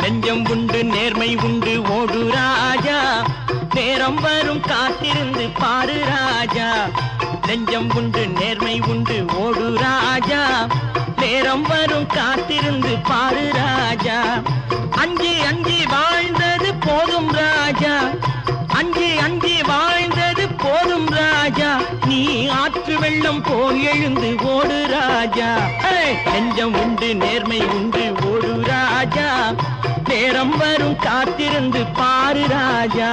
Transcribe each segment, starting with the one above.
நெஞ்சம் உண்டு நேர்மை உண்டு ஓடு ராஜா, நேரம் வரும் காத்திருந்து பாரு ராஜா. நெஞ்சம் உண்டு நேர்மை உண்டு ஓடு ராஜா, நேரம் வரும் காத்திருந்து பாரு ராஜா. அஞ்சி அஞ்சி வாழ்ந்தது போதும் ராஜா, அஞ்சி அஞ்சி வாழ்ந்தது போதும் ராஜா. நீ ஆற்று வெள்ளம் போல் எழுந்து ஓடு ராஜா. நெஞ்சம் உண்டு நேர்மை உண்டு ஓடு ராஜா, நேரம் வரும் காத்திருந்து பாரு ராஜா.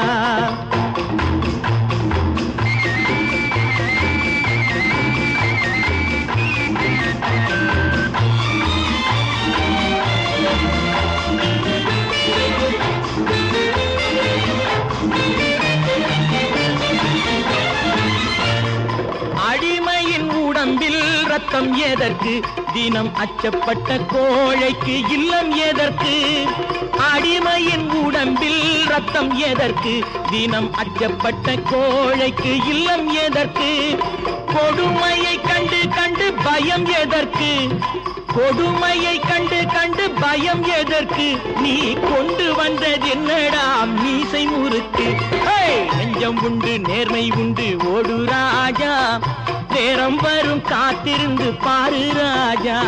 அடிமையின் உடம்பில் ரத்தம் எதற்கு, தினம் அச்சப்பட்ட கோழைக்கு இல்லம் எதற்கு. அடிமையின் உடம்பில் ரத்தம் எதற்கு, தினம் அச்சப்பட்ட கோழைக்கு இல்லம் எதற்கு. கொடுமையை கண்டு கண்டு பயம் எதற்கு, கொடுமையை கண்டு கண்டு பயம் எதற்கு. நீ கொண்டு வந்தது என்னடா மீசை முறுக்கு. நெஞ்சம் உண்டு நேர்மை உண்டு ஓடு ராஜா, நேரம் வரும் காத்திருந்து பாரு ராஜா.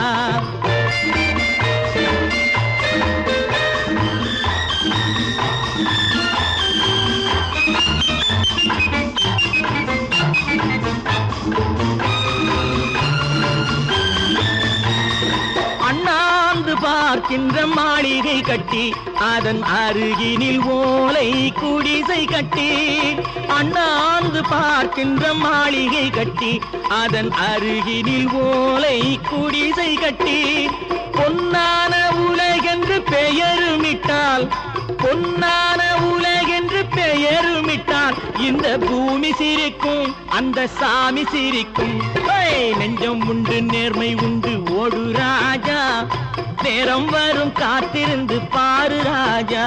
அண்ணாந்து பார்க்கின்ற மாளிகை கட்டி, அதன் அருகினில் ஓலை குடிசை கட்டி. அண்ணாந்து பார்க்கின்ற மாளிகை கட்டி, அதன் அருகினில் ஓலை குடிசை கட்டி. பொன்னான உலகென்று பெயருமிட்டால், பொன்னான உலகென்று பெயருமிட்டால், இந்த பூமி சிரிக்கும் அந்த சாமி சிரிக்கும். நெஞ்சம் உண்டு நேர்மை உண்டு ஓடு ராஜா, நேரம் வரும் காத்திருந்து பாரு ராஜா.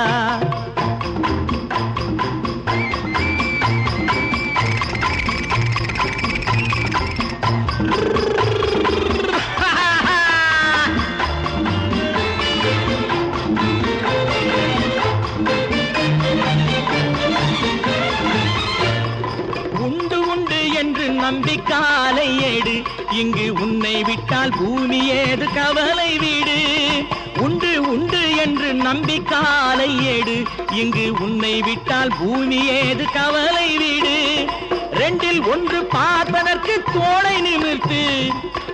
உண்டு உண்டு என்று நம்பி காலை ஏடு, இங்கு உன்னை விட்டால் பூமி ஏது கவலை வீடு. உண்டு உண்டு என்று நம்பி காலை ஏடு, இங்கு உன்னை விட்டால் பூமி ஏது கவலை வீடு. ரெண்டில் ஒன்று பார்ப்பதற்கு தோளை நிமிர்த்து,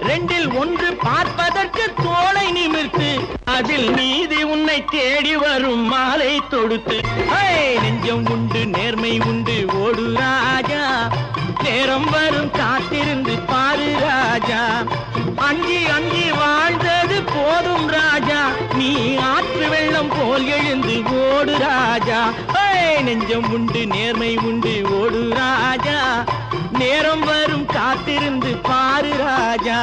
ரெண்டில் ஒன்று பார்ப்பதற்கு தோளை நிமிர்த்து, அதில் நீதி உன்னை தேடி வரும் மாலை தொடுத்து. நெஞ்சம் உண்டு நேர்மை உண்டு ஓடு ராஜா, நேரம் வரும் காத்திருந்து பாரு ராஜா. அஞ்சி அஞ்சி வாழ்ந்தது போதும் ராஜா, நீ ஆற்று வெள்ளம் போல் எழுந்து ஓடு ராஜா. நெஞ்சம் உண்டு நேர்மை உண்டு ஓடு ராஜா, நேரம் வரும் காத்திருந்து பாரு ராஜா.